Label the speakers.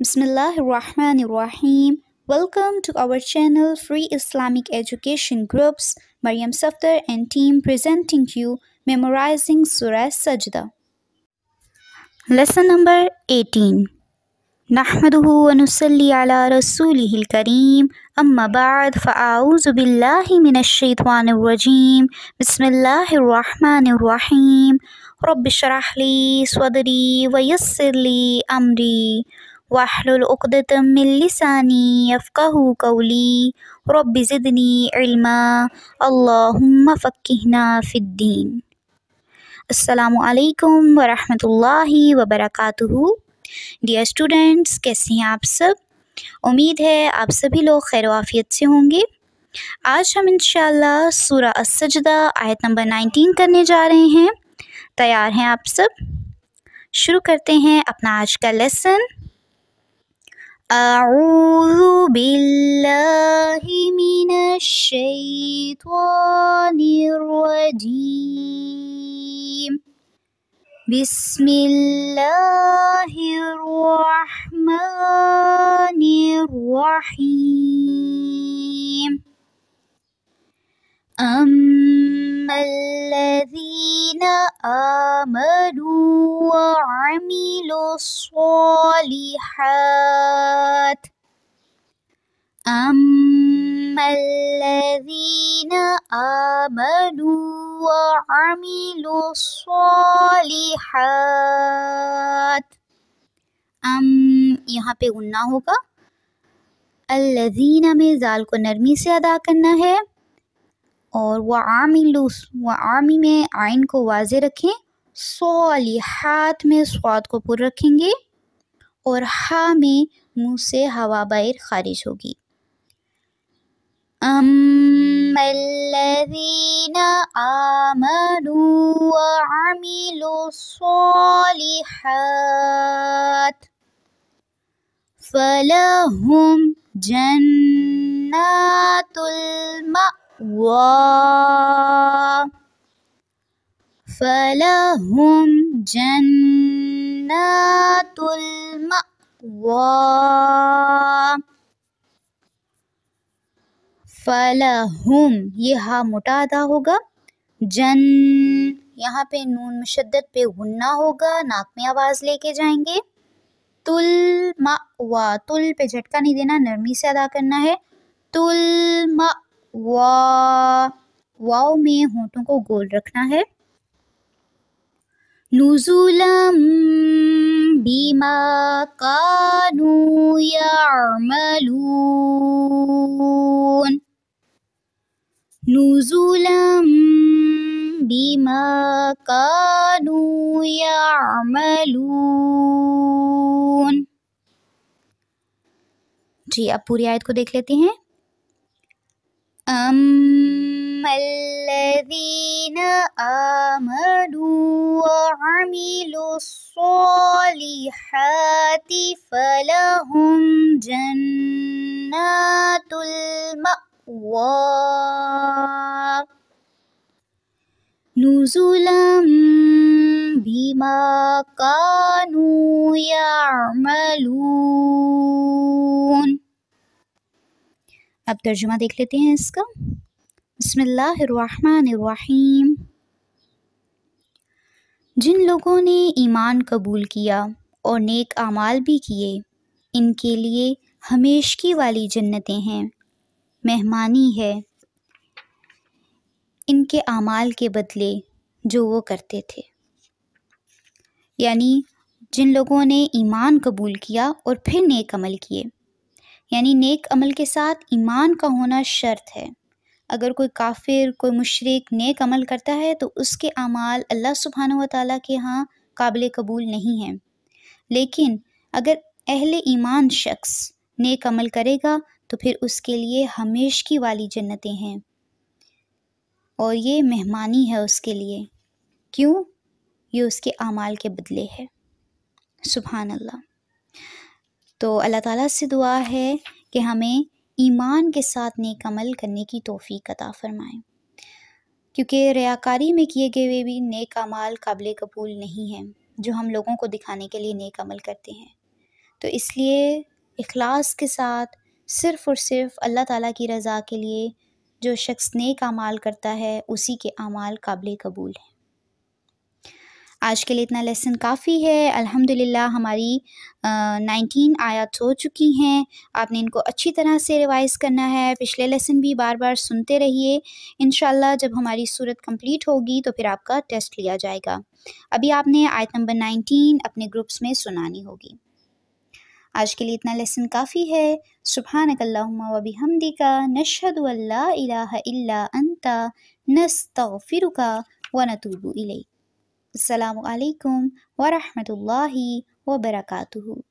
Speaker 1: Bismillahirrahmanirrahim. Welcome to our channel Free Islamic Education Groups. Maryam Safdar and team presenting you Memorizing Surah Sajda. Lesson number 18. نحمده ونصلي على رسوله الكريم أما بعد فأعوذ بالله من الشيطان الرجيم بسم الله الرحمن الرحيم رب اشرح لي صدري ويسر لي أمري واحلل عقدة من لساني يفقه قولي رب زدني علما اللهم فقهنا في الدين. السلام علیکم ورحمۃ اللہ وبرکاتہ. ڈیئر اسٹوڈینٹس، کیسے ہیں آپ سب؟ امید ہے آپ سبھی لوگ خیر و عافیت سے ہوں گے. آج ہم انشاءاللہ سورہ السجدہ آیت نمبر 19 کرنے جا رہے ہیں. تیار ہیں آپ سب؟ شروع کرتے ہیں اپنا آج کا لیسن. اعوذ باللہ من الشیطان الرجیم بسم اللہ الرحمن الرحیم أما الذين آمنوا وعملوا الصالحات أما الذين آمنوا وعملوا الصالحات. یہاں پہ غنہ ہوگا. الذین میں زال کو نرمی سے ادا کرنا ہے اور وعامی میں عین کو واضح رکھیں. صالحات میں صاد کو پر رکھیں گے اور ہا میں منہ سے ہوا باہر خارج ہوگی. أما الذين آمنوا وعملوا الصالحات فلهم جنات المأوى فلهم جنات المأوى. فلہم یہ ہا موٹا ادا ہوگا. جن یہاں پہ نون مشدد پہ غنہ ہوگا، ناک میں آواز لے کے جائیں گے. تل مأوا تل پہ جھٹکا نہیں دینا، نرمی سے ادا کرنا ہے. تل مأوا واو میں ہونٹوں کو گول رکھنا ہے. نزلا بما كانوا يعملون نزلا بما كانوا يعملون. جی اب پوری آیت کو دیکھ لیتے ہیں. أما الذين آمنوا وعملوا الصالحات فلهم جنات المأوى نزلا بما كانوا يعملون. اب ترجمہ دیکھ لیتے ہیں اس کا. بسم اللہ الرحمن الرحیم. جن لوگوں نے ایمان قبول کیا اور نیک اعمال بھی کیے، ان کے لیے ہمیشگی والی جنتیں ہیں، مہمانی ہے ان کے اعمال کے بدلے جو وہ کرتے تھے. یعنی جن لوگوں نے ایمان قبول کیا اور پھر نیک عمل کیے، یعنی نیک عمل کے ساتھ ایمان کا ہونا شرط ہے. اگر کوئی کافر، کوئی مشرک نیک عمل کرتا ہے تو اس کے اعمال اللہ سبحانہ و تعالیٰ کے ہاں قابل قبول نہیں ہیں. لیکن اگر اہل ایمان شخص نیک عمل کرے گا تو پھر اس کے لیے ہمیشگی والی جنتیں ہیں، اور یہ مہمانی ہے اس کے لیے. کیوں؟ یہ اس کے اعمال کے بدلے ہے. سبحان اللہ. تو اللہ تعالیٰ سے دعا ہے کہ ہمیں ایمان کے ساتھ نیک عمل کرنے کی توفیق عطا فرمائیں، کیونکہ ریاکاری میں کیے گئے بھی نیک اعمال قابل قبول نہیں ہیں جو ہم لوگوں کو دکھانے کے لیے نیک عمل کرتے ہیں. تو اس لیے اخلاص کے ساتھ صرف اور صرف اللہ تعالیٰ کی رضا کے لیے جو شخص نیک اعمال کرتا ہے اسی کے اعمال قابل قبول ہیں۔ آج کے لیے اتنا لیسن کافی ہے۔ الحمدللہ ہماری 19 آیات ہو چکی ہیں۔ آپ نے ان کو اچھی طرح سے ریوائز کرنا ہے، پچھلے لیسن بھی بار بار سنتے رہیے۔ انشاءاللہ جب ہماری صورت کمپلیٹ ہوگی تو پھر آپ کا ٹیسٹ لیا جائے گا۔ ابھی آپ نے آیت نمبر 19 اپنے گروپس میں سنانی ہوگی۔ آج کے لیے اتنا لیسن کافی ہے۔ سبحانک اللہم و بحمدک نشہد ان لا الہ الا انت نستغفرک و نتوب الیک۔ السلام علیکم ورحمۃ اللہ وبرکاتہ۔